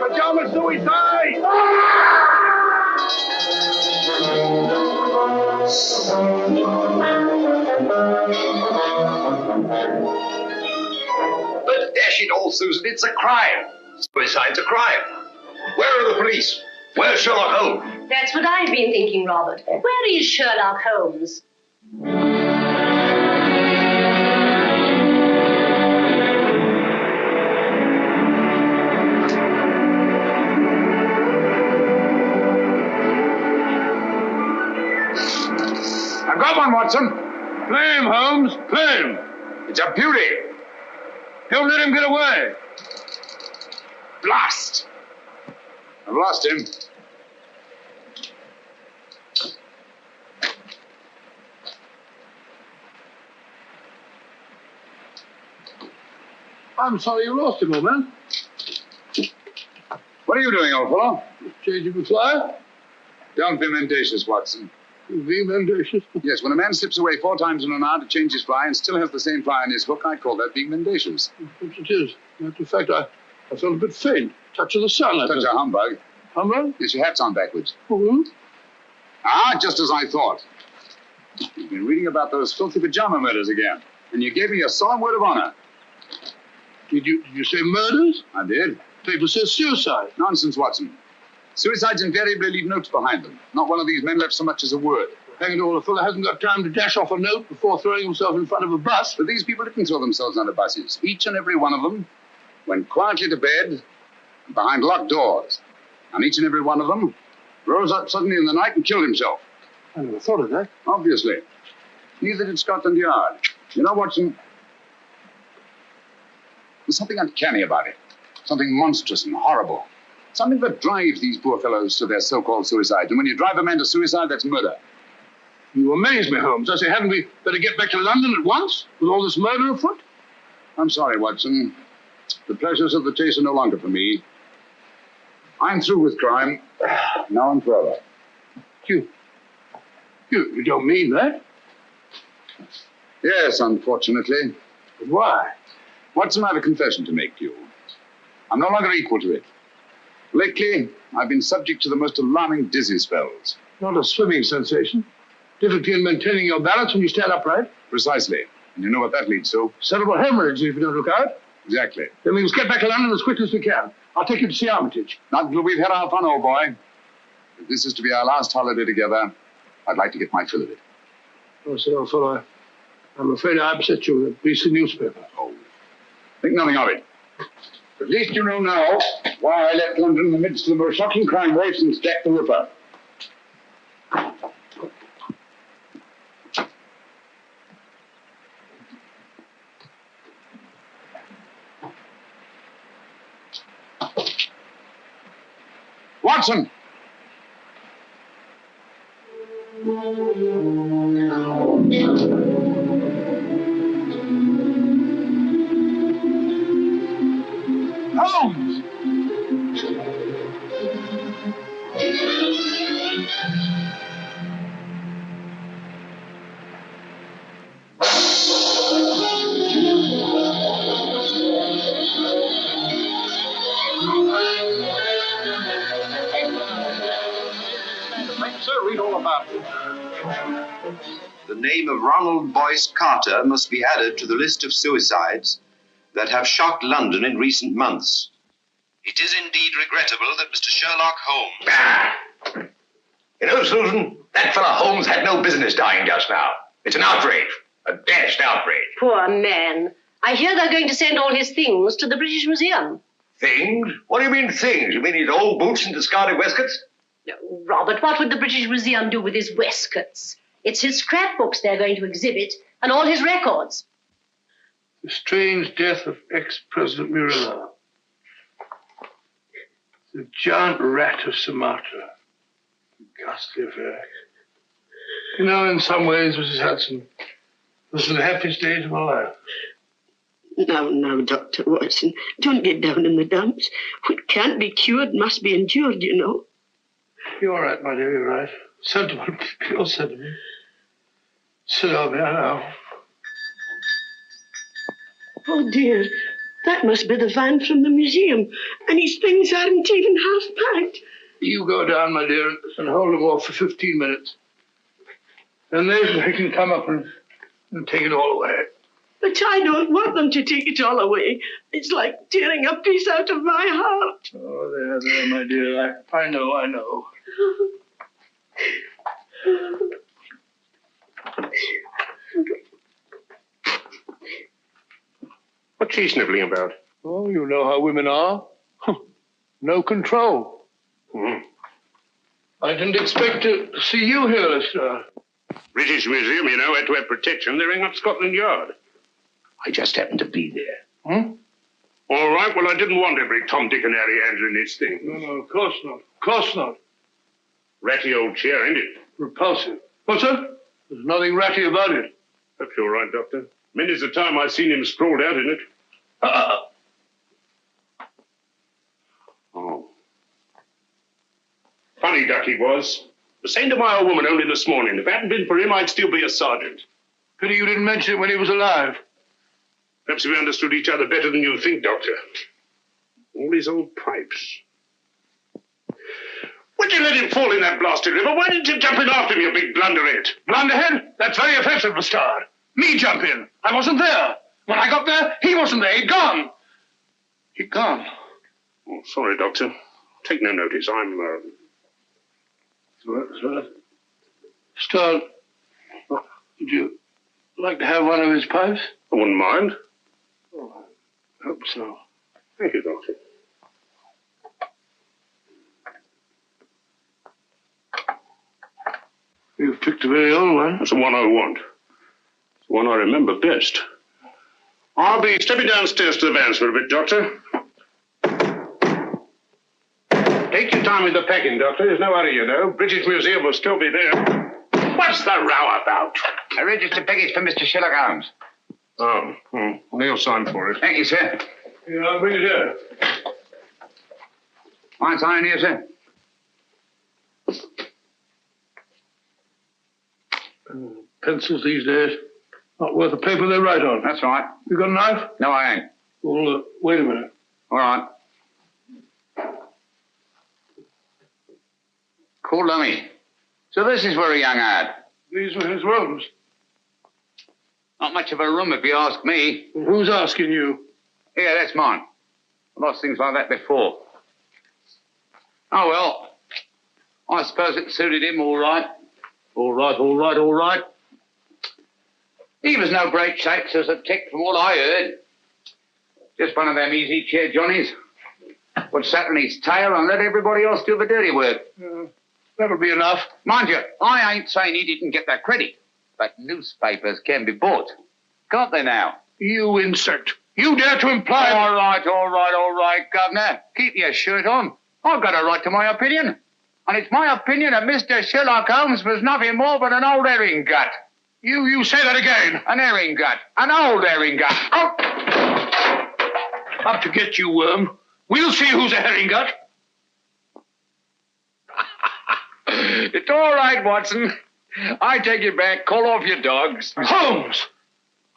pajama suicide! But dash it all, Susan, it's a crime. Suicide's a crime. Where are the police? Where's Sherlock Holmes? That's what I've been thinking, Robert. Where is Sherlock Holmes? I've got one, Watson. Play him, Holmes. Play him. It's a beauty. Don't let him get away. Blast! I've lost him. I'm sorry you lost him, old man. What are you doing, old fellow? Changing the fly. Don't be mendacious, Watson. Be mendacious? Yes, when a man slips away 4 times in an hour to change his fly and still has the same fly in his hook, I call that being mendacious. Perhaps it is. In fact, I felt a bit faint. Touch of the sun. Touch of humbug. Humbug? Yes, your hat's on backwards. Oh? Ah, just as I thought. You've been reading about those filthy pajama murders again, and you gave me a solemn word of honor. Did you say murders? I did. People said suicide. Nonsense, Watson. Suicides invariably leave notes behind them. Not one of these men left so much as a word. Hang it all, a fellow hasn't got time to dash off a note before throwing himself in front of a bus. But these people didn't throw themselves under buses. Each and every one of them went quietly to bed behind locked doors. And each and every one of them rose up suddenly in the night and killed himself. I never thought of that. Obviously. Neither did Scotland Yard. You know, Watson, there's something uncanny about it. Something monstrous and horrible. Something that drives these poor fellows to their so-called suicides. And when you drive a man to suicide, that's murder. You amaze me, Holmes. I say, hadn't we better get back to London at once with all this murder afoot? I'm sorry, Watson. The pleasures of the chase are no longer for me. I'm through with crime, now and forever. You don't mean that? Yes, unfortunately. But why? Watson, I have a confession to make to you. I'm no longer equal to it. Lately, I've been subject to the most alarming dizzy spells. Not a swimming sensation. Difficulty in maintaining your balance when you stand upright. Precisely. And you know what that leads to? Cerebral hemorrhage if you don't look out. Exactly. Then we must get back to London as quickly as we can. I'll take you to see Armitage. Not until we've had our fun, old boy. If this is to be our last holiday together, I'd like to get my fill of it. Oh, sir, old fellow, I'm afraid I upset you with a piece of newspaper. Oh, think nothing of it. At least you know now why I left London in the midst of the most shocking crime wave since Jack the Ripper. Watson! Holmes! Sir, read all about it. The name of Ronald Boyce Carter must be added to the list of suicides that have shocked London in recent months. It is indeed regrettable that Mr. Sherlock Holmes... Ah! You know, Susan, that fellow Holmes had no business dying just now. It's an outrage. A dashed outrage. Poor man. I hear they're going to send all his things to the British Museum. Things? What do you mean things? You mean his old boots and discarded waistcoats? No, Robert, what would the British Museum do with his waistcoats? It's his scrapbooks they're going to exhibit, and all his records. The strange death of ex-President Murillo. The giant rat of Sumatra. Ghastly affair. You know, in some ways, Mrs. Hudson, this is the happiest days of my life. No, Dr. Watson. Don't get down in the dumps. What can't be cured must be endured, you know. You're right, my dear, you're right. Sentiment, pure sentiment. Sit over me, I know. Oh, dear. That must be the van from the museum, and his things aren't even half packed. You go down, my dear, and hold them off for 15 minutes. And then they can come up and take it all away. But I don't want them to take it all away. It's like tearing a piece out of my heart. Oh, there, my dear. I know. What's she snivelling about? Oh, you know how women are. No control. I didn't expect to see you here, Lestrade. British Museum, you know, had to have protection. They're ringing up Scotland Yard. I just happened to be there. All right, well, I didn't want every Tom, Dick, and Harry handling this thing. No, of course not. Of course not. Ratty old chair, ain't it? Repulsive. What's that? There's nothing ratty about it. That's all right, Doctor. Many's the time I've seen him sprawled out in it. Oh. Funny duck he was. The same to my old woman only this morning. If it hadn't been for him, I'd still be a sergeant. Pity you didn't mention it when he was alive. Perhaps we understood each other better than you think, Doctor. All these old pipes. Why'd you let him fall in that blasted river? Why didn't you jump in after him, you big blunderhead? Blunderhead? That's very offensive, Lestrade. Me jump in. I wasn't there. When I got there, he wasn't there. He'd gone. He'd gone. Oh, sorry, Doctor. Take no notice. I'm, Lestrade, would you like to have one of his pipes? I wouldn't mind. Oh, I hope so. Thank you, Doctor. You've picked a very old one. That's the one I want. It's the one I remember best. I'll be stepping downstairs to the vans for a bit, Doctor. Take your time with the packing, Doctor. There's no hurry, you know. British Museum will still be there. What's the row about? A registered package for Mr. Sherlock Holmes. Oh, Neil signed for it. Thank you, sir. Yeah, I'll bring it here. Mind signing here, sir? Pencils these days. Not worth the paper they write on. That's right. You got a knife? No, I ain't. Well, wait a minute. All right. Cool dummy. So this is where he hung out. These were his rooms. Not much of a room, if you ask me. Well, who's asking you? Yeah, that's mine. I've lost things like that before. Oh, well. I suppose it suited him all right. All right. He was no great shakes as a tick from what I heard. Just one of them easy chair Johnnies. Would sat on his tail and let everybody else do the dirty work. That'll be enough. Mind you, I ain't saying he didn't get that credit. But newspapers can be bought. Can't they now? You insect. You dare to imply... All right, Governor. Keep your shirt on. I've got a right to my opinion. And it's my opinion that Mr. Sherlock Holmes was nothing more but an old herring gut. You say that again. An herring gut. An old herring gut. Oh! Up to get you, worm. We'll see who's a herring gut. It's all right, Watson. I take it back. Call off your dogs. Holmes!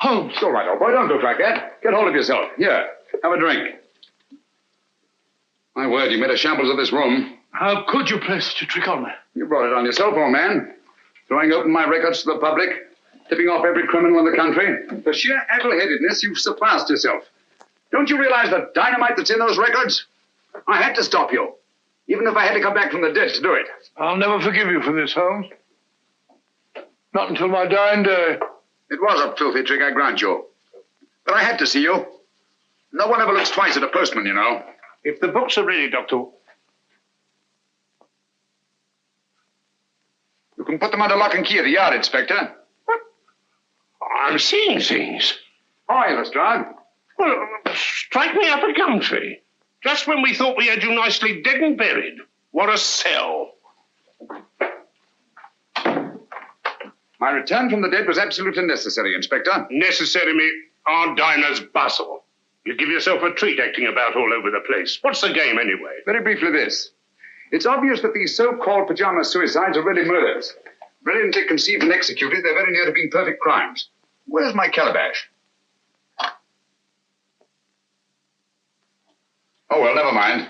It's all right, old boy. Don't look like that. Get hold of yourself. Here, have a drink. My word, you made a shambles of this room. How could you play such a trick on me? You brought it on yourself, old man. Throwing open my records to the public, tipping off every criminal in the country. For sheer addle-headedness, you've surpassed yourself. Don't you realize the dynamite that's in those records? I had to stop you, even if I had to come back from the dead to do it. I'll never forgive you for this, Holmes. Not until my dying day. It was a filthy trick, I grant you. But I had to see you. No one ever looks twice at a postman, you know. If the books are ready, Doctor... You can put them under lock and key at the yard, Inspector. What? I'm seeing things. Hi, Lestrade. Well, strike me up a gum tree. Just when we thought we had you nicely dead and buried. What a sell. My return from the dead was absolutely necessary, Inspector. Necessary, me our diner's bustle. You give yourself a treat acting about all over the place. What's the game, anyway? Very briefly this. It's obvious that these so-called pajama suicides are really murders. Brilliantly conceived and executed, they're very near to being perfect crimes. Where's my calabash? Oh, well, never mind.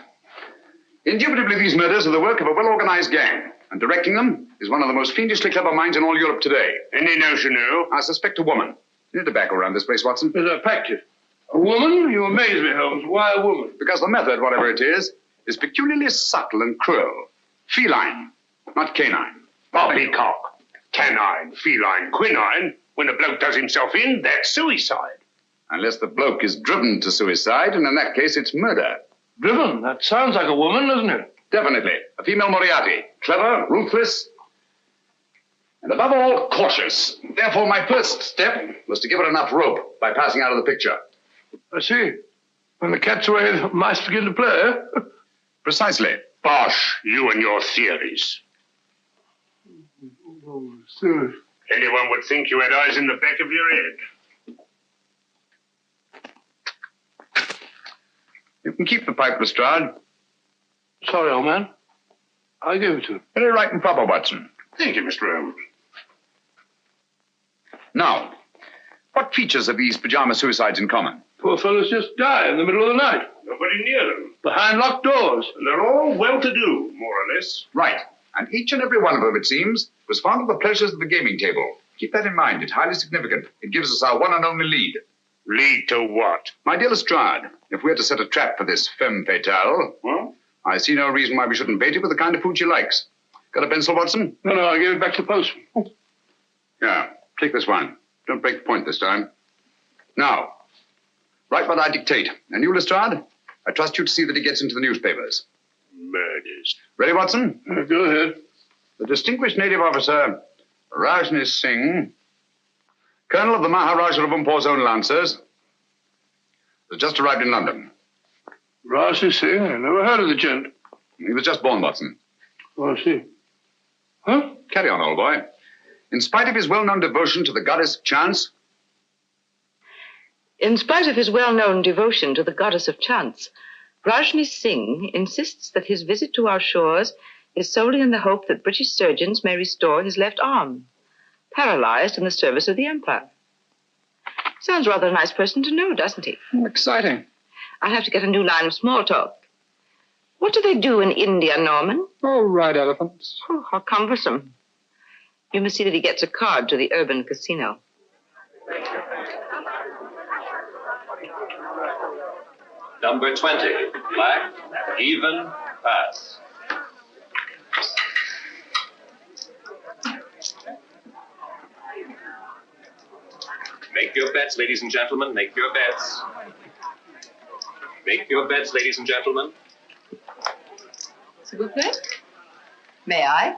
Indubitably, these murders are the work of a well-organized gang, and directing them is one of the most fiendishly clever minds in all Europe today. Any notion who? I suspect a woman. You need tobacco around this place, Watson. There's a factor. A woman? You amaze me, Holmes. Why a woman? Because the method, whatever it is peculiarly subtle and cruel. Feline, not canine. Poppycock. Canine, feline, quinine. When a bloke does himself in, that's suicide. Unless the bloke is driven to suicide, and in that case, it's murder. Driven? That sounds like a woman, doesn't it? Definitely. A female Moriarty. Clever, ruthless, and above all, cautious. Therefore, my first step was to give her enough rope by passing out of the picture. I see. When the cat's away, the mice begin to play. Precisely. Bosh, you and your theories. Oh, serious. Anyone would think you had eyes in the back of your head. You can keep the pipe, Lestrade. Sorry, old man. I give it to him. Very right and proper, Watson. Thank you, Mr. Holmes. Now, what features have these pajama suicides in common? Poor fellows just die in the middle of the night. Nobody near them. Behind locked doors. And they're all well-to-do, more or less. Right. And each and every one of them, it seems, was fond of the pleasures of the gaming table. Keep that in mind. It's highly significant. It gives us our one and only lead. Lead to what? My dear Lestrade, if we're to set a trap for this femme fatale, Well? I see no reason why we shouldn't bait it with the kind of food she likes. Got a pencil, Watson? No, I gave it back to the postman. Yeah, take this one. Don't break the point this time. Now, write what I dictate. And you, Lestrade, I trust you to see that it gets into the newspapers. Murders. Ready, Watson? Go ahead. The distinguished native officer, Rajni Singh, colonel of the Maharaja of Umpor's own Lancers, has just arrived in London. Rajni Singh? I never heard of the gent. He was just born, Watson. Oh, I see. Huh? Carry on, old boy. In spite of his well-known devotion to the goddess of chance, In spite of his well-known devotion to the goddess of chance, Rajni Singh insists that his visit to our shores is solely in the hope that British surgeons may restore his left arm, paralyzed in the service of the Empire. Sounds rather a nice person to know, doesn't he? exciting. I'll have to get a new line of small talk. What do they do in India, Norman? Oh, ride elephants. Oh, how cumbersome. You must see that he gets a card to the urban casino. Number 20, black, even, pass. Make your bets, ladies and gentlemen, make your bets. Make your bets, ladies and gentlemen. S'il vous plaît? May I?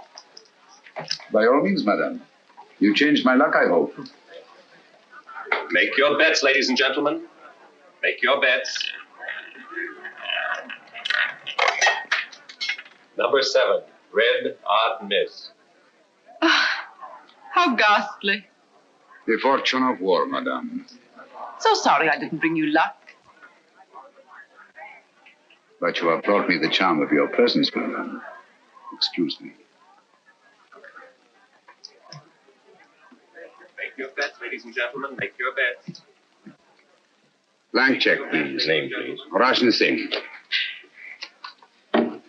By all means, madame. You changed my luck, I hope. Make your bets, ladies and gentlemen. Make your bets. Number 7, red, odd miss. How ghastly. The fortune of war, madame. So sorry I didn't bring you luck. But you have brought me the charm of your presence, madame. Excuse me. Make your bets, ladies and gentlemen, make your bets. Blank check, please. Name, please. Rajni Singh.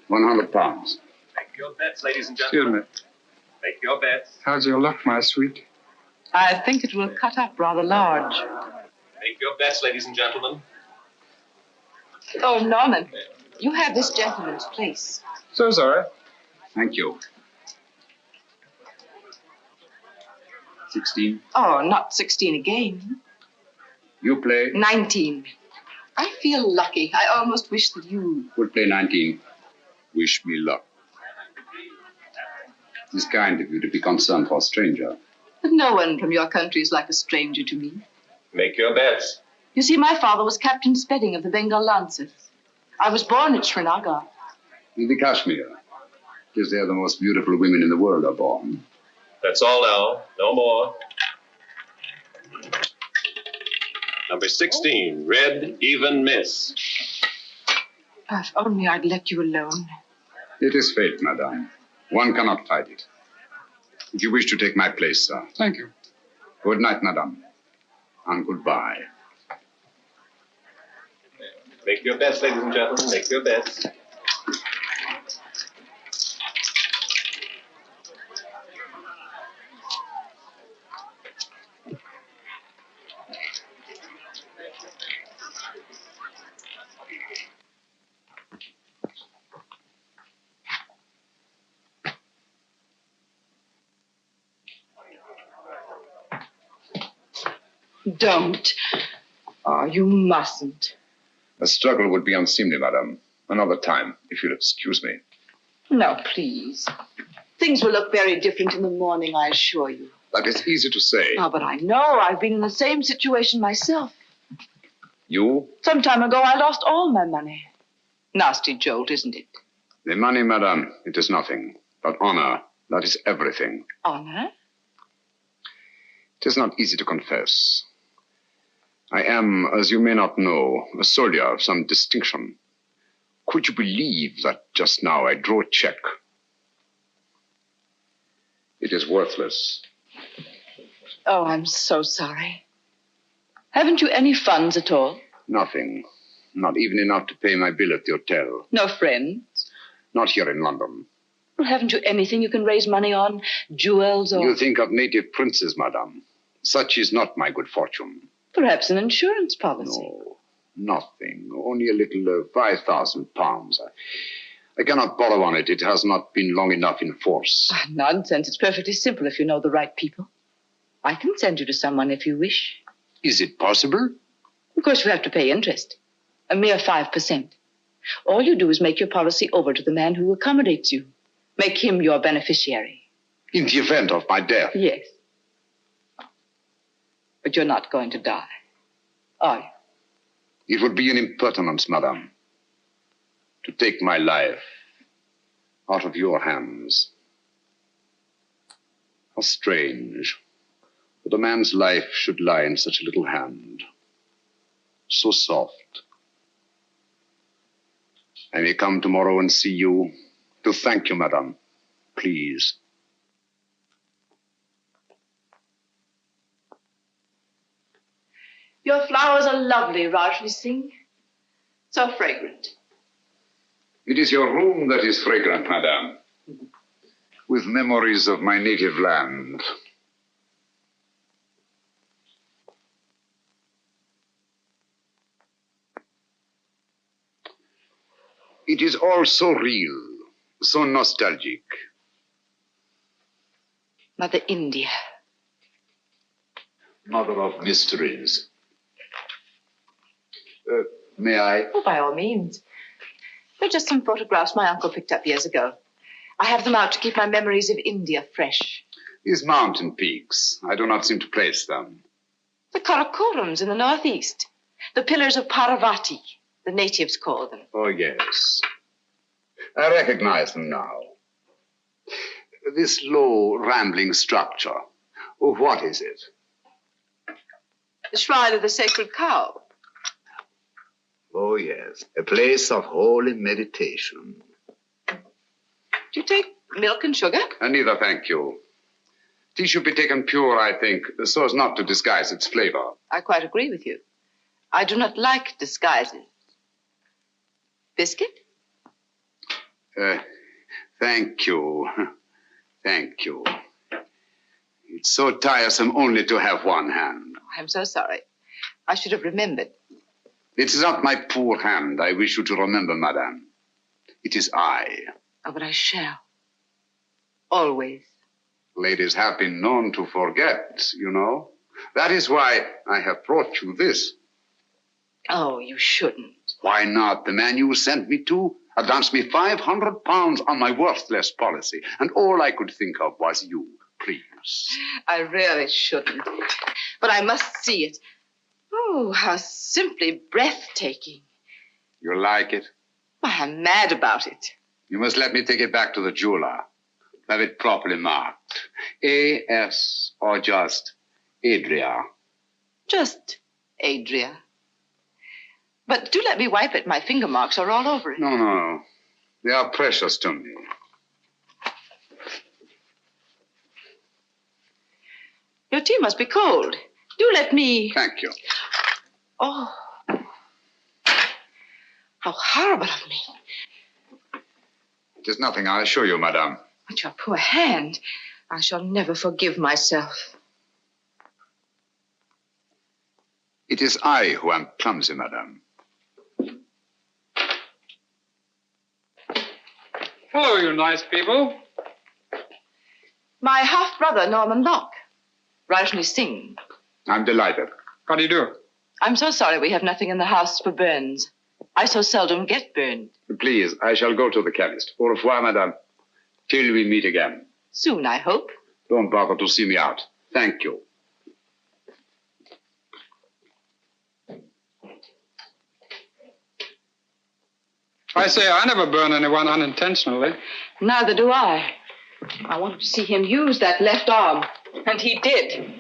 100 pounds. Make your bets, ladies and gentlemen. Excuse me. Make your bets. How's your luck, my sweet? I think it will cut up rather large. Make your bets, ladies and gentlemen. Oh, Norman, you have this gentleman's place. So sorry. Thank you. 16. Oh, not 16 again. You play. 19. I feel lucky. I almost wish that you... Would play 19. Wish me luck. It's kind of you to be concerned for a stranger. But no one from your country is like a stranger to me. Make your bets. You see, my father was Captain Spedding of the Bengal Lancers. I was born at Srinagar. In the Kashmir. Because they're the most beautiful women in the world are born. That's all now. No more. Number 16, red, even, miss. If only I'd let you alone. It is fate, madame. One cannot fight it. If you wish to take my place, sir. Thank you. Good night, madame. And goodbye. Make your bets, ladies and gentlemen. Make your bets. Don't. Oh, you mustn't. A struggle would be unseemly, madame. Another time, if you'll excuse me. No, please. Things will look very different in the morning, I assure you. That is easy to say. Oh, but I know. I've been in the same situation myself. You? Some time ago, I lost all my money. Nasty jolt, isn't it? The money, madame, it is nothing. But honor, that is everything. Honor? It is not easy to confess. I am, as you may not know, a soldier of some distinction. Could you believe that just now I drew a check? It is worthless. Oh, I'm so sorry. Haven't you any funds at all? Nothing. Not even enough to pay my bill at the hotel. No friends? Not here in London. Well, haven't you anything you can raise money on? Jewels or... You think of native princes, madame. Such is not my good fortune. Perhaps an insurance policy. No, nothing. Only a little 5,000 pounds. I cannot borrow on it. It has not been long enough in force. Nonsense. It's perfectly simple if you know the right people. I can send you to someone if you wish. Is it possible? Of course, you have to pay interest. A mere 5%. All you do is make your policy over to the man who accommodates you. Make him your beneficiary. In the event of my death? Yes. But you're not going to die, are you? It would be an impertinence, madame, to take my life out of your hands. How strange that a man's life should lie in such a little hand. So soft. I may come tomorrow and see you to thank you, madame. Please. Your flowers are lovely, Rajni Singh. So fragrant. It is your room that is fragrant, madame, with memories of my native land. It is all so real, so nostalgic. Mother India. Mother of mysteries. May I? Oh, by all means. They're just some photographs my uncle picked up years ago. I have them out to keep my memories of India fresh. These mountain peaks, I do not seem to place them. The Karakorams in the northeast. The pillars of Parvati, the natives call them. Oh, yes. I recognize them now. This low, rambling structure. Oh, what is it? The shrine of the sacred cow. Oh, yes. A place of holy meditation. Do you take milk and sugar? Neither, thank you. Tea should be taken pure, I think, so as not to disguise its flavor. I quite agree with you. I do not like disguises. Biscuit? Thank you. Thank you. It's so tiresome only to have one hand. I'm so sorry. I should have remembered. It is not my poor hand I wish you to remember, madame. It is I. Oh, but I shall. Always. Ladies have been known to forget, you know. That is why I have brought you this. Oh, you shouldn't. Why not? The man you sent me to advanced me £500 on my worthless policy, and all I could think of was you. Please. I really shouldn't. But I must see it. Oh, how simply breathtaking. You like it? Why, I'm mad about it. You must let me take it back to the jeweler. Have it properly marked. A.S. or just Adria. Just Adria. But do let me wipe it. My finger marks are all over it. No. They are precious to me. Your tea must be cold. Do let me... Thank you. Oh. How horrible of me. It is nothing, I assure you, madame. But your poor hand. I shall never forgive myself. It is I who am clumsy, madame. Hello, you nice people. My half-brother, Norman Locke. Rajni Singh. I'm delighted. How do you do? I'm so sorry we have nothing in the house for burns. I so seldom get burned. Please, I shall go to the chemist. Au revoir, madame. Till we meet again. Soon, I hope. Don't bother to see me out. Thank you. I say I never burn anyone unintentionally. Neither do I. I wanted to see him use that left arm, and he did.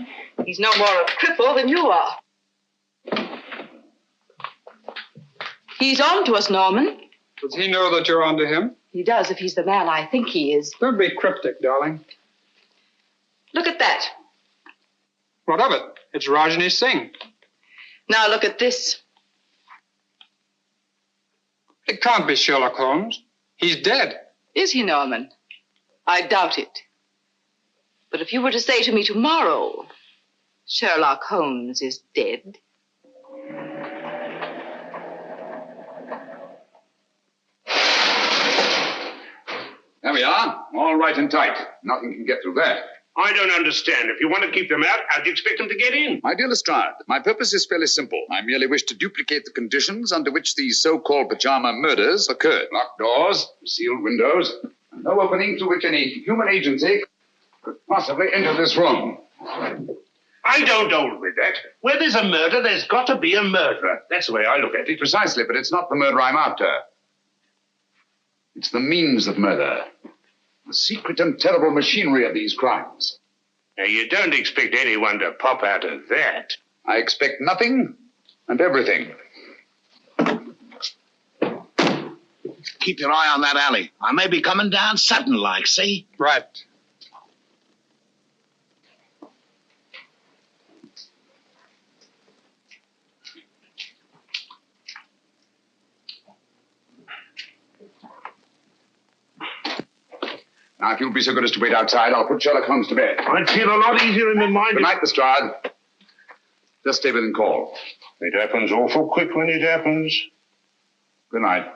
He's no more a cripple than you are. He's on to us, Norman. Does he know that you're on to him? He does if he's the man I think he is. Don't be cryptic, darling. Look at that. What of it? It's Rajni Singh. Now look at this. It can't be Sherlock Holmes. He's dead. Is he, Norman? I doubt it. But if you were to say to me tomorrow, Sherlock Holmes is dead. There we are. All right and tight. Nothing can get through there. I don't understand. If you want to keep them out, how do you expect them to get in? My dear Lestrade, my purpose is fairly simple. I merely wish to duplicate the conditions under which these so-called pajama murders occurred. Locked doors, sealed windows, and no opening through which any human agency could possibly enter this room. I don't hold with that. Where there's a murder, there's got to be a murderer. That's the way I look at it. Precisely, but it's not the murder I'm after. It's the means of murder. The secret and terrible machinery of these crimes. Now, you don't expect anyone to pop out of that. I expect nothing and everything. Keep your eye on that alley. I may be coming down sudden-like, see? Right. Now, if you'll be so good as to wait outside, I'll put Sherlock Holmes to bed. I'd feel a lot easier in my mind. Good night, Lestrade. Just stay within call. It happens awful quick when it happens. Good night.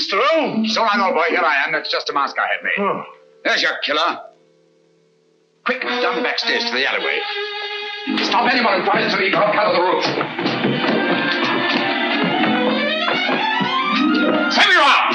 Mr. Holmes! So I know, boy. Here I am. That's just a mask I had made. Oh. There's your killer. Quick, down backstairs to the alleyway. Stop anyone who tries to leave out out of the roof. Send me around!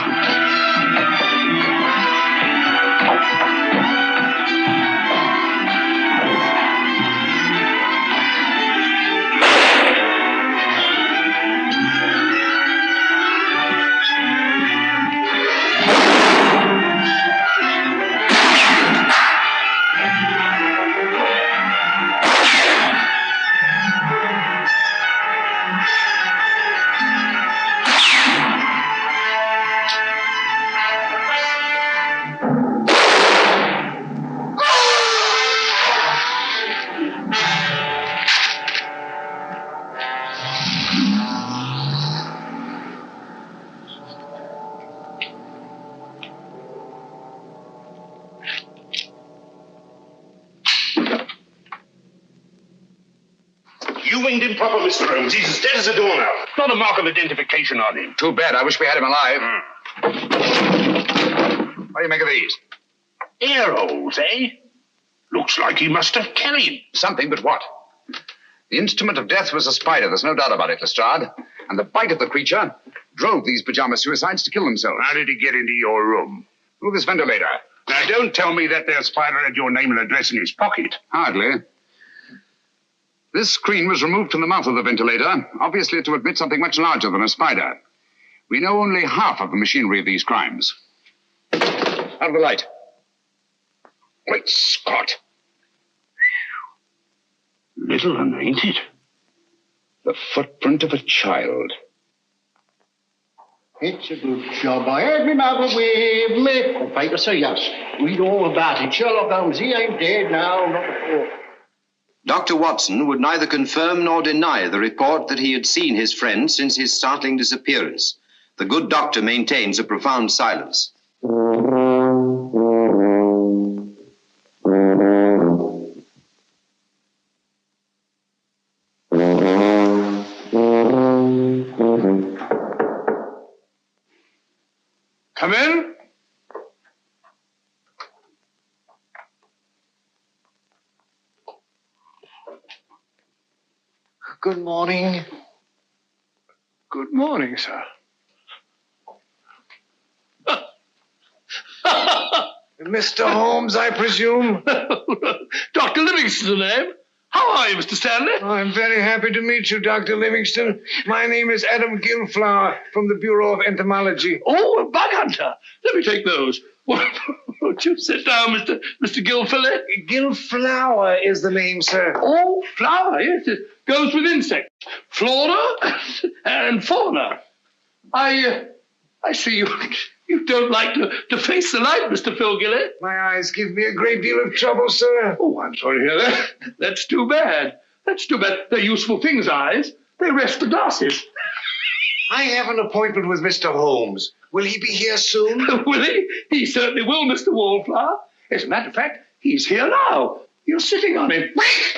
You winged him proper, Mr. Holmes. He's as dead as a doornail. Not a mark of identification on him. Too bad. I wish we had him alive. What do you make of these? Air holes, eh? Looks like he must have carried something, but what? The instrument of death was a spider. There's no doubt about it, Lestrade. And the bite of the creature drove these pajama suicides to kill themselves. How did he get into your room? Through this ventilator. Now, don't tell me that there spider had your name and address in his pocket. Hardly. This screen was removed from the mouth of the ventilator, obviously to admit something much larger than a spider. We know only half of the machinery of these crimes. Out of the light. Great Scott. Little one, ain't it? The footprint of a child. It's a good job. I had me mother with me. Oh, Baker, sir, yes. Read all about it. Sherlock Holmes, he ain't dead now, not before. Dr. Watson would neither confirm nor deny the report that he had seen his friend since his startling disappearance. The good doctor maintains a profound silence. Come in. Good morning. Good morning, sir. Mr. Holmes, I presume? Dr. Livingston's the name. How are you, Mr. Stanley? I'm very happy to meet you, Dr. Livingston. My name is Adam Gilflower from the Bureau of Entomology. Oh, a bug hunter. Let me take those. Won't you sit down, Mr. Gilflower? Gilflower is the name, sir. Oh, flower, yes. It goes with insects. Flora and fauna. I see you don't like to face the light, Mr. Philgilly. My eyes give me a great deal of trouble, sir. Oh, I'm sorry to hear that. That's too bad. That's too bad. They're useful things, eyes. They rest the glasses. I have an appointment with Mr. Holmes. Will he be here soon? Will he? He certainly will, Mr. Wallflower. As a matter of fact, he's here now. You're sitting on him.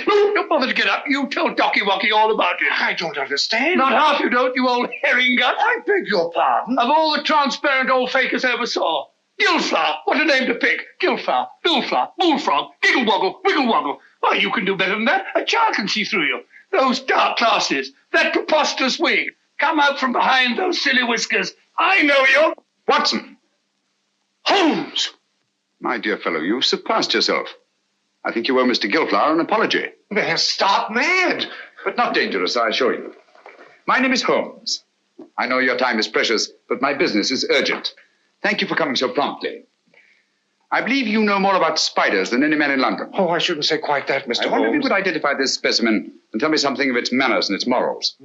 No, don't bother to get up. You tell Docky Wocky all about it. I don't understand. Not half you don't, you old herring gut. I beg your pardon. Of all the transparent old fakers I ever saw. Gilflower, what a name to pick. Gilflower, Billflower, Bullfrog, Giggle Woggle, Wiggle Woggle. Why, you can do better than that. A child can see through you. Those dark glasses, that preposterous wig. Come out from behind those silly whiskers. I know you. Watson! Holmes! My dear fellow, you've surpassed yourself. I think you owe Mr. Gilflower an apology. They're stark mad. But not dangerous, I assure you. My name is Holmes. I know your time is precious, but my business is urgent. Thank you for coming so promptly. I believe you know more about spiders than any man in London. Oh, I shouldn't say quite that, Mr. Holmes. I wonder if you could identify this specimen and tell me something of its manners and its morals.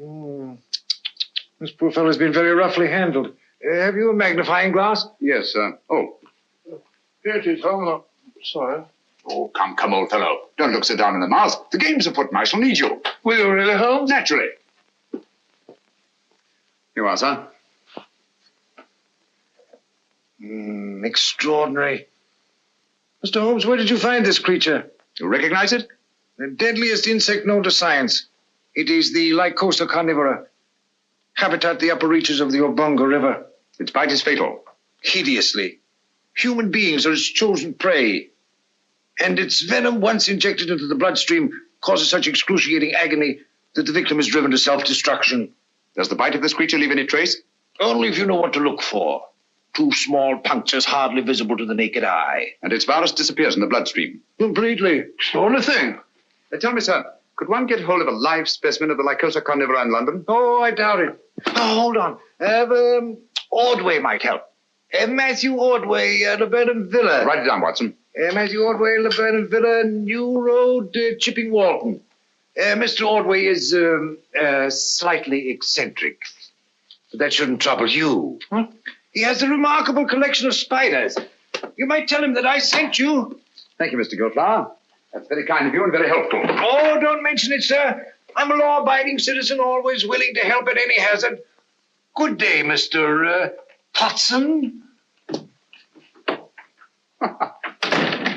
This poor fellow's been very roughly handled. Have you a magnifying glass? Yes, sir. Oh. Here it is, Holmes. Sorry. Oh, come, old fellow. Don't look so down in the mouth. The game's afoot, and I shall need you. Will you really, Holmes? Naturally. Here you are, sir. Extraordinary. Mr. Holmes, where did you find this creature? You recognize it? The deadliest insect known to science. It is the Lycosa carnivora. Habitat the upper reaches of the Obonga River. Its bite is fatal. Hideously. Human beings are its chosen prey. And its venom, once injected into the bloodstream, causes such excruciating agony that the victim is driven to self-destruction. Does the bite of this creature leave any trace? Only if you know what to look for. 2 small punctures hardly visible to the naked eye. And its virus disappears in the bloodstream. Completely. It's the only thing. Tell me, sir, could one get hold of a live specimen of the Lycosa carnivora in London? Oh, I doubt it. Oh, hold on. Ordway might help. Matthew Ordway, Laburnum Villa. Write it down, Watson. Matthew Ordway, Laburnum Villa, New Road, Chipping Walton. Mr. Ordway is slightly eccentric. But that shouldn't trouble you. Huh? He has a remarkable collection of spiders. You might tell him that I sent you. Thank you, Mr. Gilflower. That's very kind of you and very helpful. Oh, don't mention it, sir. I'm a law-abiding citizen, always willing to help at any hazard. Good day, Mr. Potson.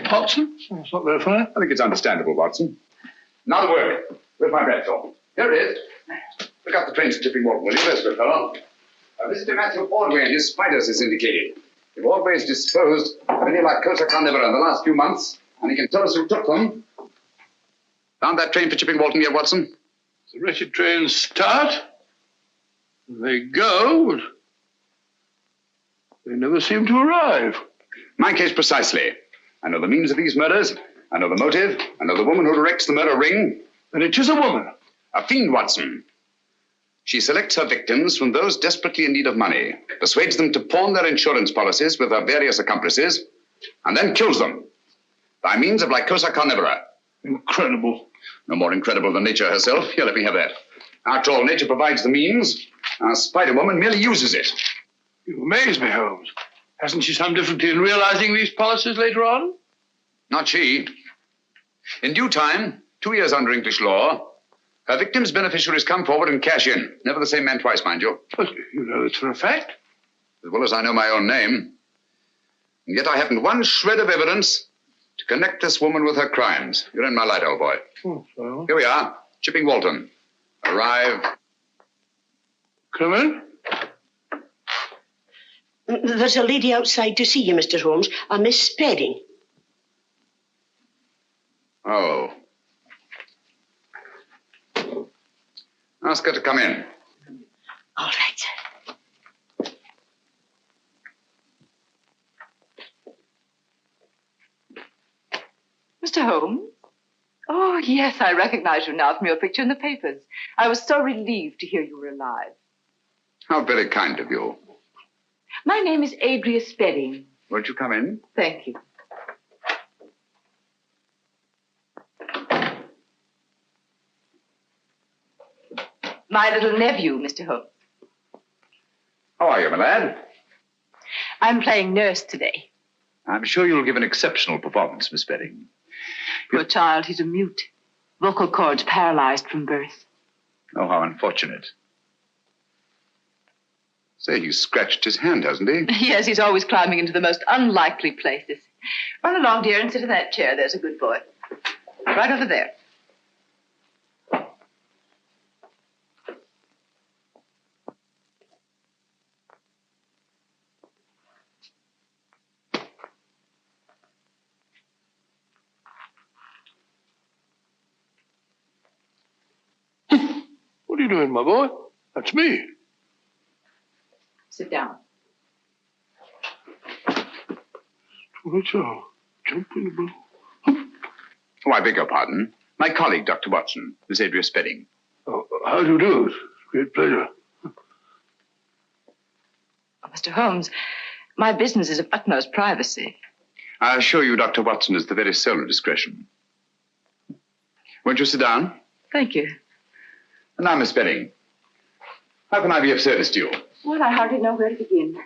Watson? That's not very funny. I think it's understandable, Watson. Now the work. Where's my bread saw? Here it is. Look up the trains to Chipping Walton, will you? Yes, good fellow. Mr. Matthew Ordway and his spiders is indicated. If Ordway is disposed of any Lycosa carnivora in the last few months, and he can tell us who took them. Found that train for Chipping Walton yet, Watson? The wretched trains start. They go, but they never seem to arrive. My case precisely. I know the means of these murders. I know the motive. I know the woman who directs the murder ring. And it is a woman. A fiend, Watson. She selects her victims from those desperately in need of money, persuades them to pawn their insurance policies with her various accomplices, and then kills them by means of Lycosa carnivora. Incredible. No more incredible than nature herself. Here, let me have that. After all, nature provides the means. Our Spider-Woman merely uses it. You amaze me, Holmes. Hasn't she some difficulty in realizing these policies later on? Not she. In due time, 2 years under English law, her victims' beneficiaries come forward and cash in. Never the same man twice, mind you. But you know it's for a fact. As well as I know my own name. And yet I haven't one shred of evidence to connect this woman with her crimes. You're in my light, old boy. Oh, so? Here we are, Chipping Walton. Arrive. Come in. There's a lady outside to see you, Mr. Holmes, a Miss Spedding. Oh. Ask her to come in. All right. Mr. Holmes? Oh, yes, I recognize you now from your picture in the papers. I was so relieved to hear you were alive. How very kind of you. My name is Adria Spedding. Won't you come in? Thank you. My little nephew, Mr. Holmes. How are you, my lad? I'm playing nurse today. I'm sure you'll give an exceptional performance, Miss Spedding. Poor child, he's a mute. Vocal cords paralyzed from birth. Oh, how unfortunate. Say, he's scratched his hand, hasn't he? Yes, he's always climbing into the most unlikely places. Run along, dear, and sit in that chair. There's a good boy. Right over there. What are you doing, my boy? That's me. Sit down. Jumping. Oh, I beg your pardon. My colleague, Dr. Watson, Miss Adria Spedding. Oh, how do you do? It's a great pleasure. Oh, Mr. Holmes, my business is of utmost privacy. I assure you, Dr. Watson is the very soul of discretion. Won't you sit down? Thank you. And now, Miss Spedding, how can I be of service to you? Well, I hardly know where to begin.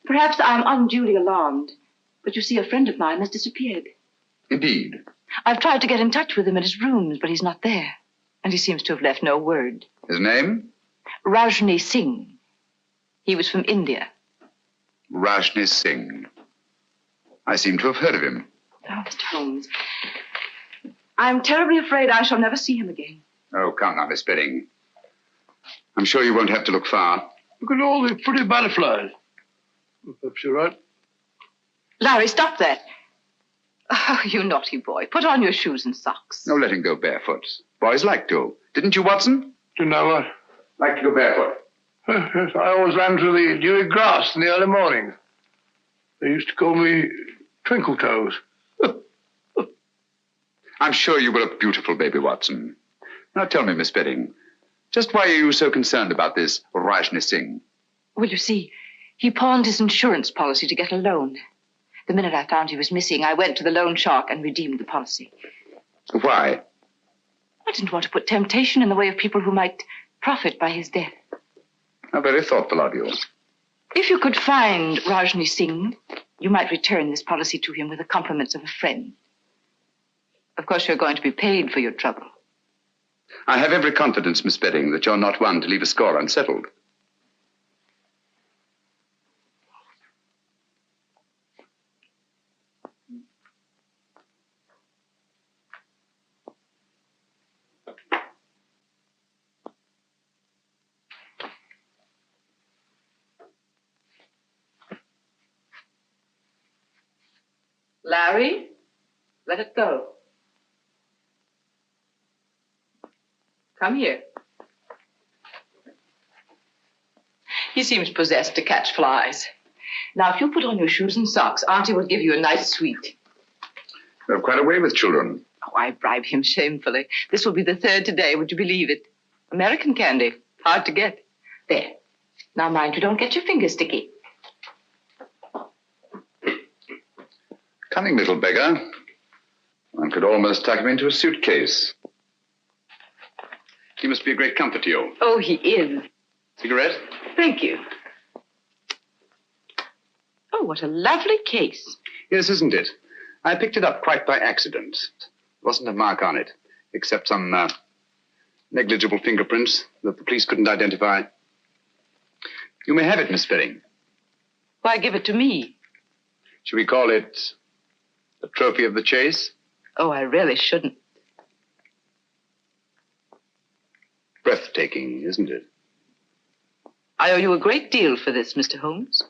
Perhaps I'm unduly alarmed, but you see, a friend of mine has disappeared. Indeed. I've tried to get in touch with him at his rooms, but he's not there. And he seems to have left no word. His name? Rajni Singh. He was from India. Rajni Singh. I seem to have heard of him. Oh, Mr. Holmes, I'm terribly afraid I shall never see him again. Oh, come now, Miss Spedding. I'm sure you won't have to look far. Look at all the pretty butterflies. Perhaps you're right. Larry, stop that. Oh, you naughty boy. Put on your shoes and socks. No letting go barefoot. Boys like to. Didn't you, Watson? Didn't I what? Like to go barefoot. Yes, I always ran through the dewy grass in the early morning. They used to call me Twinkle Toes. I'm sure you were a beautiful baby, Watson. Now tell me, Miss Bedding, just why are you so concerned about this Rajni Singh? Well, you see, he pawned his insurance policy to get a loan. The minute I found he was missing, I went to the loan shark and redeemed the policy. Why? I didn't want to put temptation in the way of people who might profit by his death. How very thoughtful of you. If you could find Rajni Singh, you might return this policy to him with the compliments of a friend. Of course, you're going to be paid for your trouble. I have every confidence, Miss Bedding, that you're not one to leave a score unsettled. Larry, let it go. Come here. He seems possessed to catch flies. Now, if you put on your shoes and socks, Auntie will give you a nice sweet. You have quite a way with children. Oh, I bribe him shamefully. This will be the third today, would you believe it? American candy. Hard to get. There. Now, mind you don't get your fingers sticky. Cunning little beggar. One could almost tuck him into a suitcase. He must be a great comfort to you. Oh, he is. Cigarette? Thank you. Oh, what a lovely case. Yes, isn't it? I picked it up quite by accident. There wasn't a mark on it, except some negligible fingerprints that the police couldn't identify. You may have it, Miss Bedding. Why give it to me? Should we call it a trophy of the chase? Oh, I really shouldn't. Breathtaking, isn't it? I owe you a great deal for this, Mr. Holmes.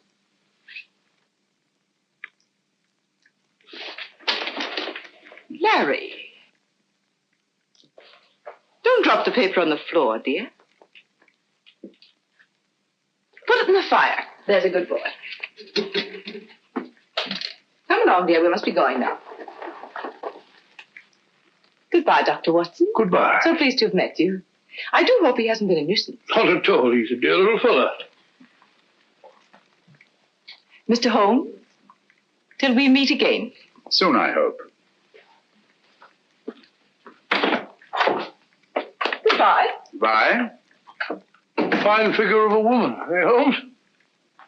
Larry. Don't drop the paper on the floor, dear. Put it in the fire. There's a good boy. Come along, dear. We must be going now. Goodbye, Dr. Watson. Goodbye. So pleased to have met you. I do hope he hasn't been a nuisance. Not at all. He's a dear little fella. Mr. Holmes, till we meet again. Soon, I hope. Goodbye. Bye. Fine figure of a woman, eh, Holmes?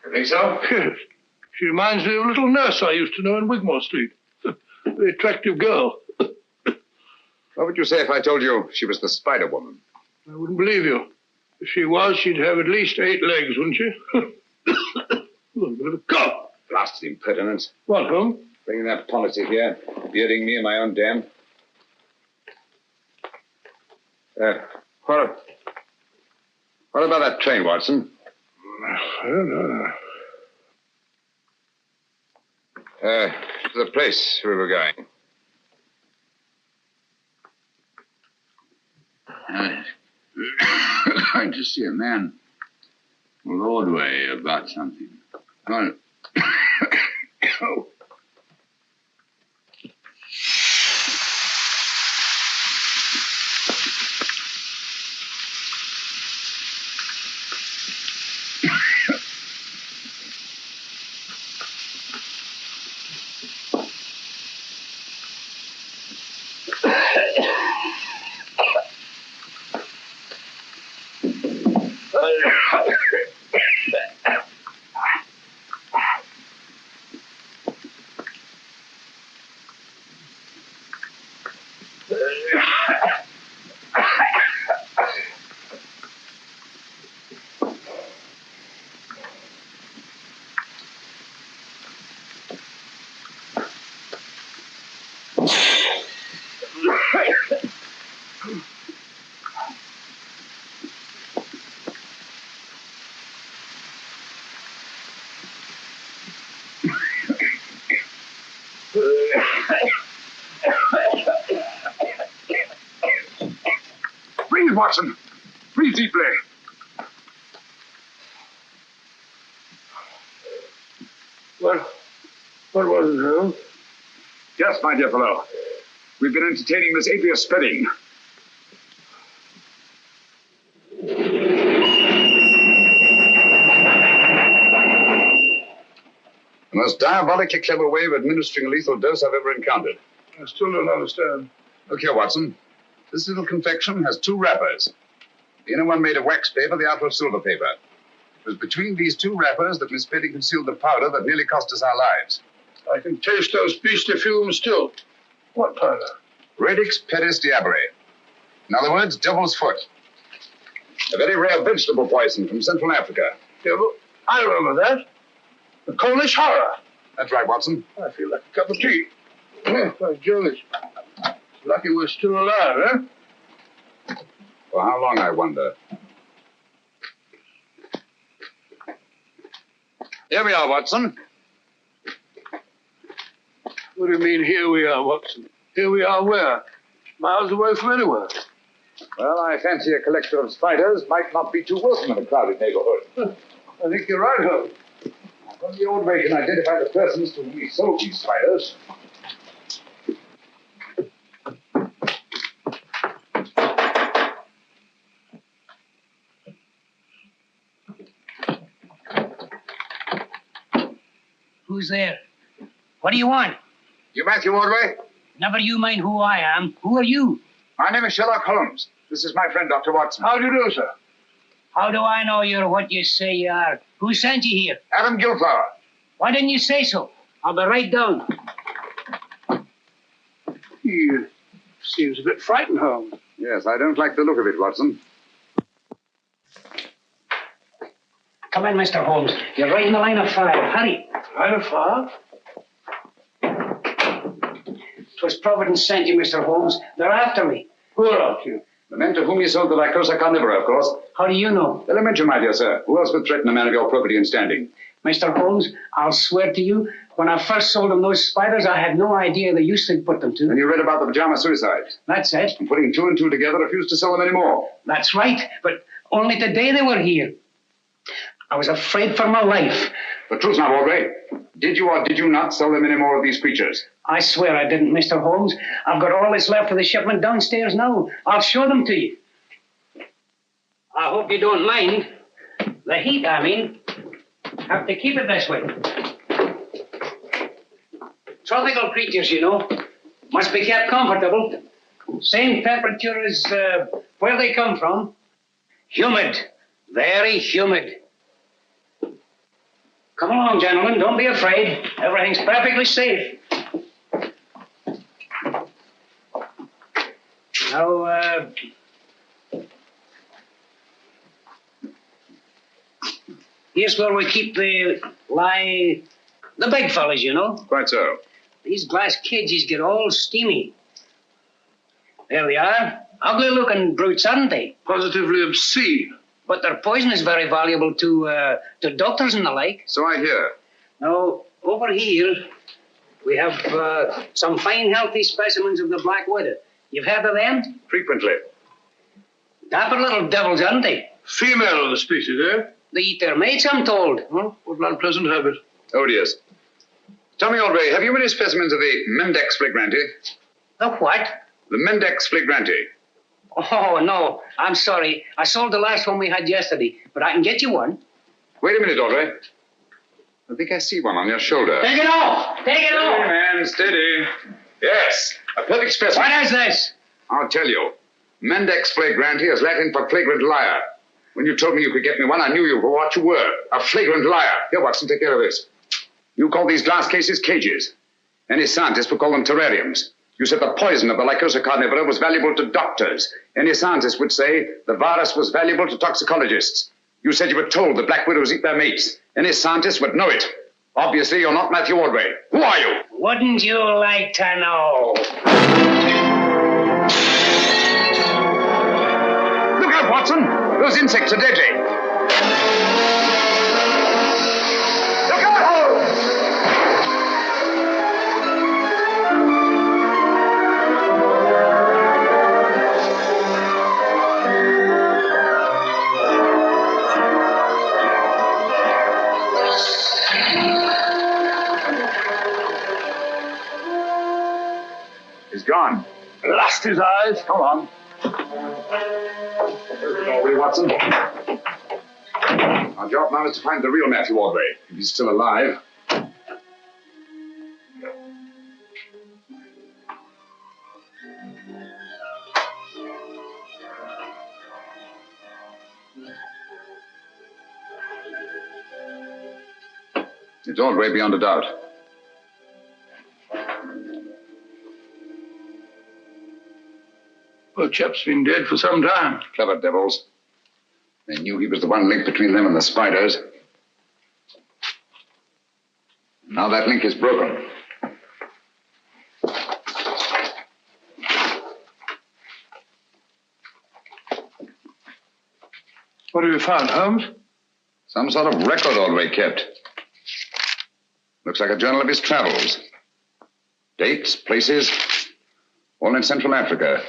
You think so? Yes. She reminds me of a little nurse I used to know in Wigmore Street. Very attractive girl. What would you say if I told you she was the Spider Woman? I wouldn't believe you. If she was, she'd have at least 8 legs, wouldn't she? A bit of a cough. Blast the impertinence. What, Holmes? Bringing that policy here, bearding me in my own den. What about that train, Watson? I don't know. To the place we were going. Going to see a man Broadway about something. Oh. Oh. Watson. Breathe deeply. What was it, Holmes? Yes, my dear fellow. We've been entertaining this atheist spreading. The most diabolically clever way of administering a lethal dose I've ever encountered. I still don't understand. Look here, Watson. This little confection has 2 wrappers. The inner one made of wax paper, the outer of silver paper. It was between these 2 wrappers that Miss Betty concealed the powder that nearly cost us our lives. I can taste those beastly fumes still. What powder? Radix pedis diabere. In other words, devil's foot. A very rare vegetable poison from Central Africa. Yeah, well, I remember that. The Polish horror. That's right, Watson. I feel like a cup of tea. By Jove, it's lucky we're still alive, eh? For how long, I wonder? Here we are, Watson. What do you mean, here we are, Watson? Here we are where? Miles away from anywhere. Well, I fancy a collector of spiders might not be too welcome in a crowded neighborhood. I think you're right, Holmes. From the old way can identify the persons to whom we sold these spiders. Who's there? What do you want? You Matthew Ordway? Never you mind who I am. Who are you? My name is Sherlock Holmes. This is my friend, Dr. Watson. How do you do, sir? How do I know you're what you say you are? Who sent you here? Adam Gilflower. Why didn't you say so? I'll be right down. He seems a bit frightened, Holmes. Yes, I don't like the look of it, Watson. Come in, Mr. Holmes. You're right in the line of fire. Hurry. Line of fire? 'Twas Providence sent you, Mr. Holmes. They're after me. Who are after you? The men to whom you sold the Lycosa Carnivora, of course. How do you know? Elementary, my dear sir. Who else would threaten a man of your probity and standing? Mr. Holmes, I'll swear to you, when I first sold them those spiders, I had no idea the use they'd put them to. And you read about the pajama suicides. That's it. And putting 2 and 2 together, refused to sell them anymore. That's right, but only today they were here. I was afraid for my life. The truth now, Ordway. Did you or did you not sell them any more of these creatures? I swear I didn't, Mr. Holmes. I've got all that's left of the shipment downstairs now. I'll show them to you. I hope you don't mind. The heat, I mean. Have to keep it this way. Tropical creatures, you know. Must be kept comfortable. Same temperature as where they come from. Humid. Very humid. Come along, gentlemen. Don't be afraid. Everything's perfectly safe. Now, here's where we keep the big fellas, you know. Quite so. These glass cages get all steamy. There they are. Ugly looking brutes, aren't they? Positively obscene. But their poison is very valuable to doctors and the like. So I hear. Now, over here, we have some fine, healthy specimens of the black widow. You've heard of them? Frequently. Dapper little devils, aren't they? Female of the species, eh? They eat their mates, I'm told. Well, what an unpleasant habit. Oh, dears. Tell me, Ordway, have you any specimens of the Mendex flagranti? The what? The Mendex flagranti. Oh, no. I'm sorry. I sold the last one we had yesterday, but I can get you one. Wait a minute, Ordway. I think I see one on your shoulder. Take it off! Take it off! Steady, man, steady. Yes, a perfect specimen. What is this? I'll tell you. Mendex flagranti is Latin for flagrant liar. When you told me you could get me one, I knew you for what you were, a flagrant liar. Here, Watson, take care of this. You call these glass cases cages. Any scientist would call them terrariums. You said the poison of the Lycosa carnivora was valuable to doctors. Any scientist would say the virus was valuable to toxicologists. You said you were told the black widows eat their mates. Any scientist would know it. Obviously, you're not Matthew Ordway. Who are you? Wouldn't you like to know? Look out, Watson. Those insects are deadly. Look out, Holmes! blast his eyes. Come on. There's the doorway, Watson. Our job now is to find the real Matthew Ordway, if he's still alive. It's Ordway beyond a doubt. Poor chap's been dead for some time. Clever devils. They knew he was the one link between them and the spiders. Now that link is broken. What have you found, Holmes? Some sort of record Ordway kept. Looks like a journal of his travels. Dates, places, all in Central Africa.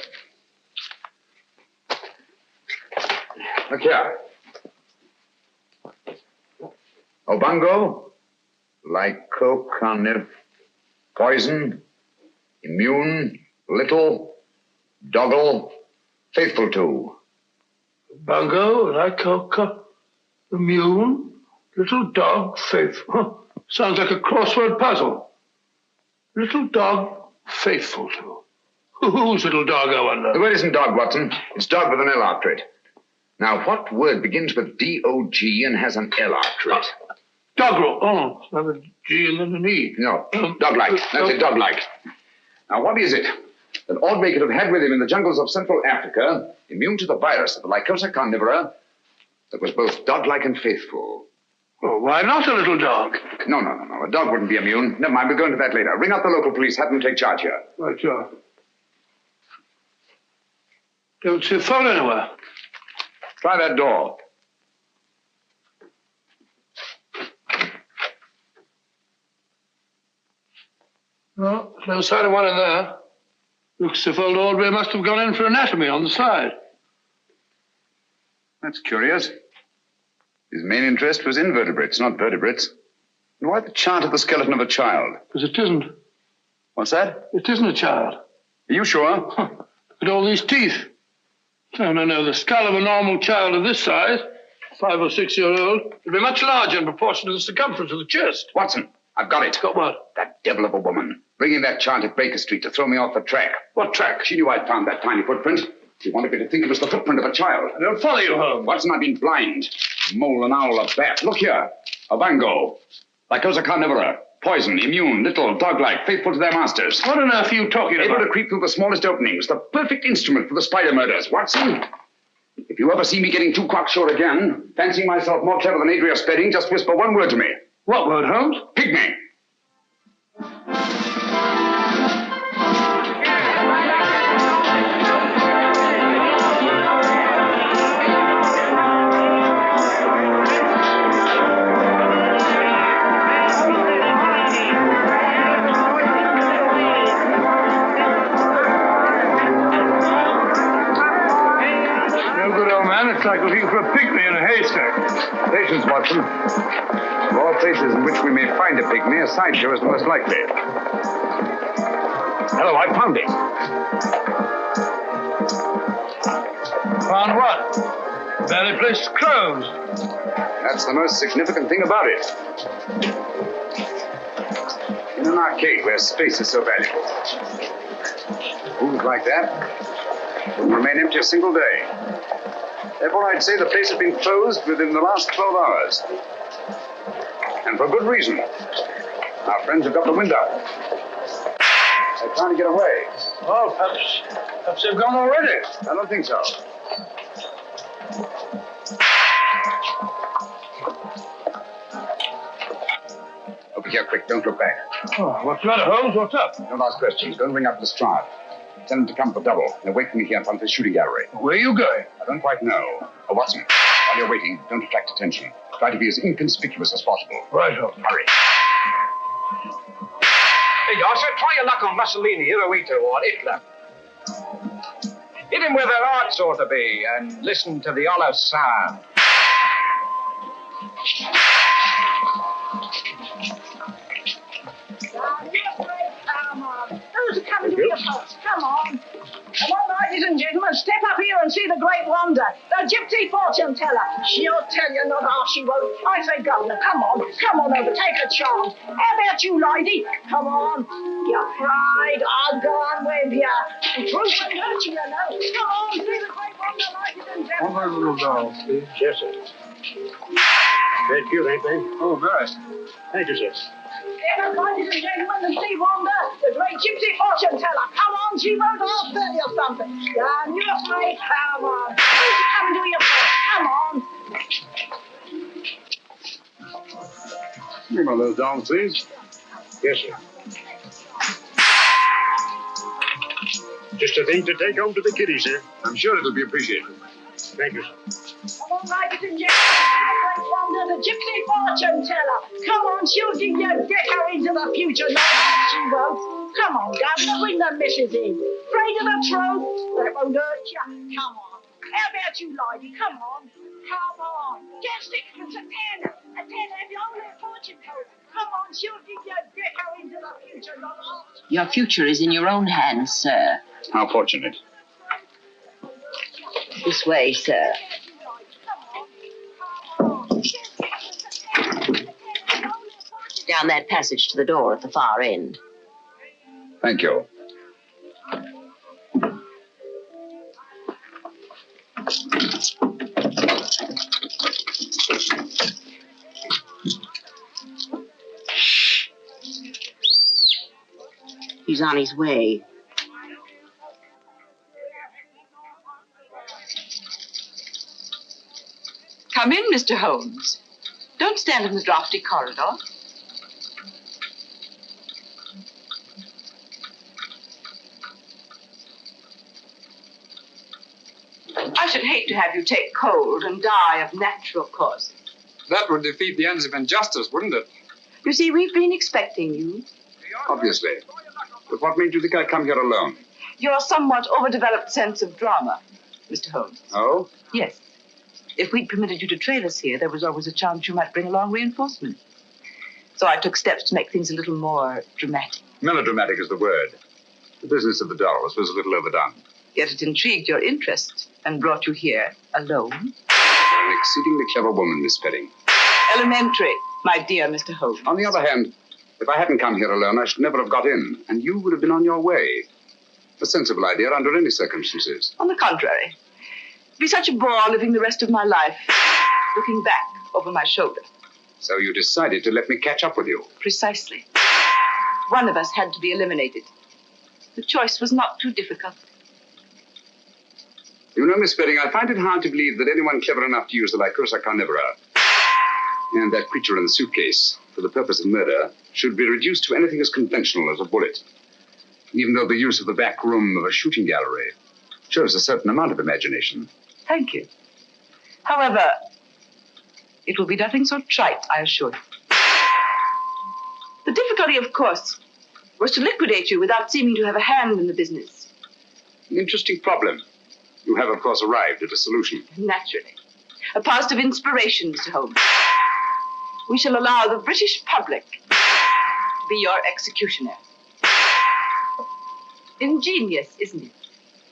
Look here. Obongo, Lycosa, poison, immune, little, doggle, faithful to. Bungo, Lycosa, immune, little dog, faithful. Huh. Sounds like a crossword puzzle. Little dog, faithful to. Whose little dog, I wonder? The word isn't dog, Watson. It's dog with an L after it. Now, what word begins with D-O-G and has an L after it? Doggerel. Oh, it's not a G and then an E. No, dog-like. That's it, dog-like. Now, what is it that Ordway could have had with him in the jungles of Central Africa, immune to the virus of the Lycosa carnivora, that was both dog-like and faithful? Oh, why not a little dog? No. A dog wouldn't be immune. Never mind, we'll go into that later. Ring up the local police, have them take charge here. Right, sure. Don't see a phone anywhere. Try that door. No, there's no sign of one in there. Looks as if old Ordway must have gone in for anatomy on the side. That's curious. His main interest was invertebrates, not vertebrates. And why the chart of the skeleton of a child? Because it isn't. What's that? It isn't a child. Are you sure? Huh. Look at all these teeth. No. The skull of a normal child of this size, 5 or 6 year old, would be much larger in proportion to the circumference of the chest. Watson, I've got it. Got what? That devil of a woman. Bringing that chart at Baker Street to throw me off the track. What track? She knew I'd found that tiny footprint. She wanted me to think it was the footprint of a child. I don't follow you, Holmes. Watson, I've been blind. Mole, an owl, a bat. Look here. A bango. Lycosa carnivora. Poison, immune, little, dog-like, faithful to their masters. What on earth are you talking about? Able to creep through the smallest openings. The perfect instrument for the spider murders. Watson, if you ever see me getting too cocksure again, fancying myself more clever than Adria Spedding, just whisper one word to me. What word, Holmes? Pygmy. It's like looking for a pygmy in a haystack. Patience, Watson. Of all places in which we may find a pygmy, a sideshow is the most likely. Hello, I found it. Found what? Very place closed. That's the most significant thing about it. In an arcade where space is so valuable. Rooms like that wouldn't remain empty a single day. Therefore, I'd say the place has been closed within the last 12 hours. And for good reason. Our friends have got the wind up. They're trying to get away. Oh, perhaps they've gone already. I don't think so. Over here, quick. Don't look back. Oh, what's the matter, Holmes? What's up? Don't ask questions. Don't ring up Lestrade. Tell them to come for double. They'll wait for me here in front of the shooting gallery. Where are you going? I don't quite know. Oh, Watson, while you're waiting, don't attract attention. Try to be as inconspicuous as possible. Right, Holmes. Hurry. Hey, Yasser, try your luck on Mussolini, Hirohito, or Hitler. Hit him where their hearts ought to be, and listen to the hollow sound. Come on. Who's coming to the post? Come on. Come on, ladies and gentlemen, step up here and see the great wonder, the gypsy fortune teller. She'll tell you not half she won't. I say, Governor, come on over, take a chance. How about you, lady? Come on. You're fried, I'll go on with you. Truth won't hurt you, you know. Come on, see the great wonder, ladies and gentlemen. All those little dolls, Steve. Yes, sir. Very cute, ain't they? Oh, very. Thank you, sir. Yes, ladies and gentlemen, the sea wonder, the great gypsy fortune teller. Come on, she won't half tell you something. Down your way, come on. Come and do your best. Come on. Give me one of those dolls, please. Yes, sir. Just a thing to take home to the kiddies, sir. I'm sure it'll be appreciated. Thank you, sir. Come on, ladies and gentlemen, the great wonder, the gypsy fortune teller. Come on, she'll give you a decker into the future. No, she won't. Come on, Governor, bring the missus in. Afraid of the truth? That won't hurt you. Come on. How about you, lady? Come on. Come on. Get sixpence, a tenner. A tenner if you only a fortune teller. Come on, she'll give you a decker into the future. No, Your future is in your own hands, sir. How fortunate. This way, sir. Down that passage to the door at the far end. Thank you. He's on his way. Come in, Mr. Holmes. Don't stand in the drafty corridor. I should hate to have you take cold and die of natural causes. That would defeat the ends of injustice, wouldn't it? You see, we've been expecting you. Obviously. But what made you think I'd come here alone? Your somewhat overdeveloped sense of drama, Mr. Holmes. Oh? Yes. If we'd permitted you to trail us here, there was always a chance you might bring along reinforcement. So I took steps to make things a little more dramatic. Melodramatic is the word. The business of the dolls was a little overdone. Yet it intrigued your interest and brought you here alone. You're an exceedingly clever woman, Miss Perry. Elementary, my dear Mr. Holmes. On the other hand, if I hadn't come here alone, I should never have got in, and you would have been on your way. A sensible idea under any circumstances. On the contrary. It'd be such a bore living the rest of my life, looking back over my shoulder. So you decided to let me catch up with you. Precisely. One of us had to be eliminated. The choice was not too difficult. You know, Miss Perry, I find it hard to believe that anyone clever enough to use the Lycosa Carnivora and that creature in the suitcase for the purpose of murder should be reduced to anything as conventional as a bullet, even though the use of the back room of a shooting gallery shows a certain amount of imagination. Thank you. However, it will be nothing so trite, I assure you. The difficulty, of course, was to liquidate you without seeming to have a hand in the business. An interesting problem. You have, of course, arrived at a solution. Naturally. A positive inspiration, Mr. Holmes. We shall allow the British public to be your executioner. Ingenious, isn't it?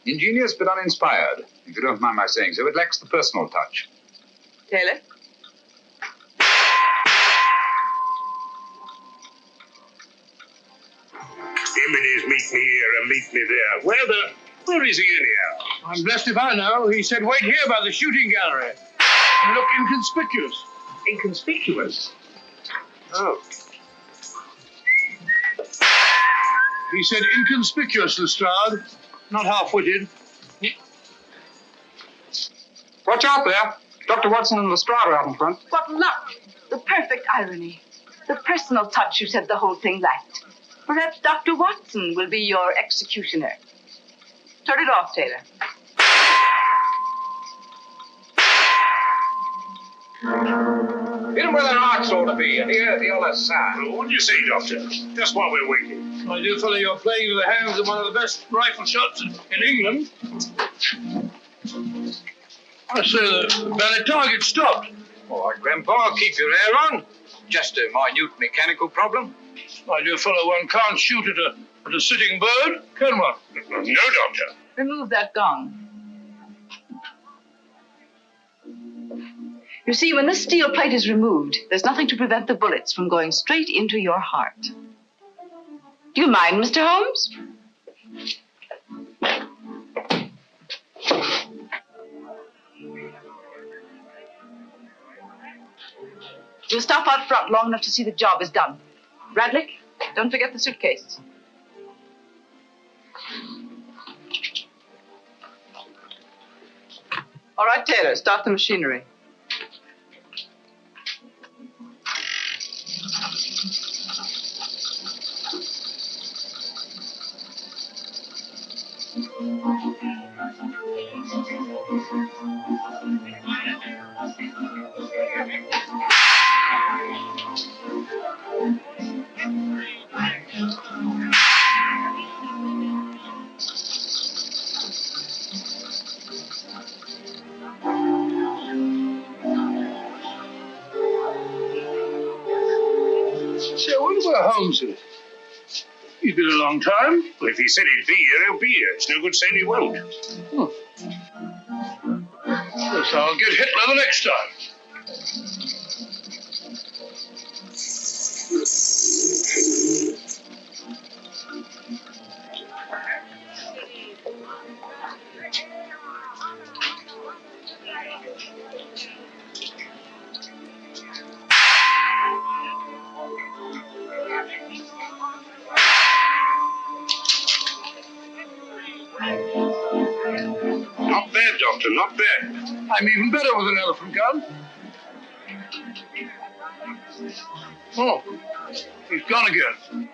Ingenious but uninspired, if you don't mind my saying so. It lacks the personal touch. Taylor? Jimminies, meet me here and meet me there. Where is he anyhow? I'm blessed if I know. He said, wait here by the shooting gallery. And look inconspicuous. Inconspicuous? Oh. He said inconspicuous, Lestrade. Not half-witted. Watch out there. Dr. Watson and Lestrade are out in front. What luck! The perfect irony. The personal touch you said the whole thing lacked. Perhaps Dr. Watson will be your executioner. Turn it off, Taylor. Hit 'em where their hearts ought to be, and here the other side. Well, what do you say, Doctor? Just while we're waiting. My dear fellow, you're playing into the hands of one of the best rifle shots in England. I say the valid target stopped. All right, Grandpa, keep your hair on. Just a minute mechanical problem. My dear fellow, one can't shoot at a sitting bird, can one? No, Doctor. Remove that gong. You see, when this steel plate is removed, there's nothing to prevent the bullets from going straight into your heart. Do you mind, Mr. Holmes? You'll stop out front long enough to see the job is done. Bradley, don't forget the suitcase. All right, Taylor, start the machinery. Say, I wonder where Holmes is. He's been a long time. Well, if he said he'd be here, he'll be here. It's no good saying he won't. Guess I'll get Hitler the next time. Not bad, Doctor, not bad. I'm even better with an elephant gun. Oh, he's gone again.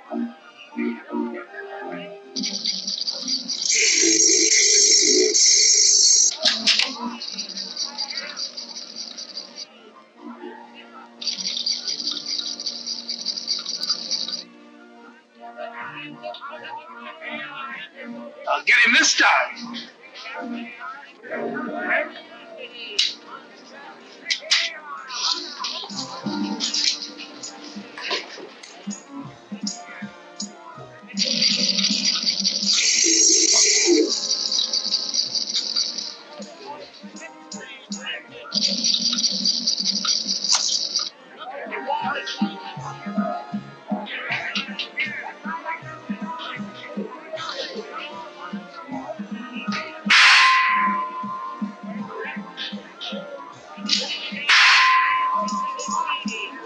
I'll get him this time.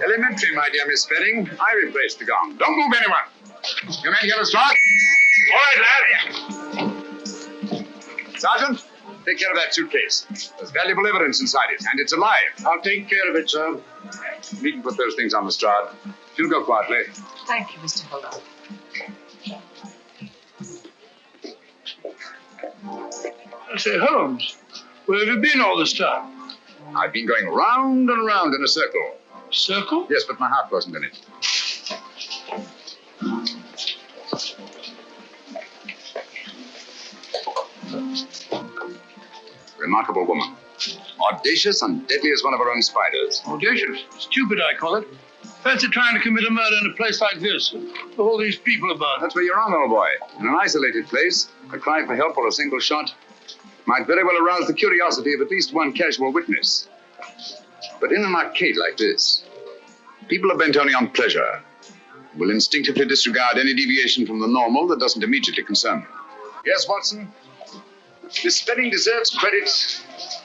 Elementary, my dear Miss Spedding. I replaced the gong. Don't move anyone. Your men get us start? All right, lad. Sergeant, take care of that suitcase. There's valuable evidence inside it, and it's alive. I'll take care of it, sir. We can put those things on the strad. You'll go quietly. Thank you, Mr. Holmes. I say, Holmes, where have you been all this time? I've been going round and round in a circle. Circle? Yes, but my heart wasn't in it. Remarkable woman. Audacious and deadly as one of her own spiders. Audacious. Stupid, I call it. Fancy trying to commit a murder in a place like this. With all these people about. That's where you're wrong, old boy. In an isolated place, a cry for help or a single shot might very well arouse the curiosity of at least one casual witness. But in an arcade like this, people are bent only on pleasure, will instinctively disregard any deviation from the normal that doesn't immediately concern them. Yes, Watson? Miss Spedding deserves credit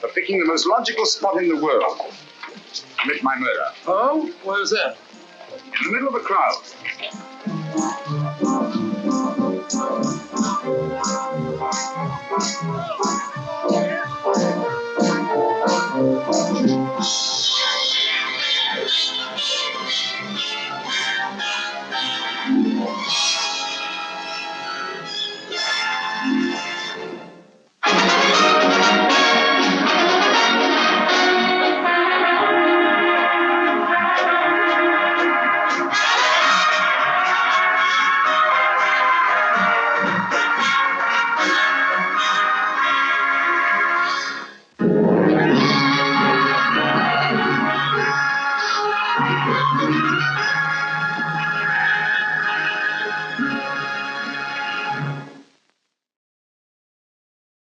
for picking the most logical spot in the world to commit my murder. Oh? Where's that? In the middle of a crowd.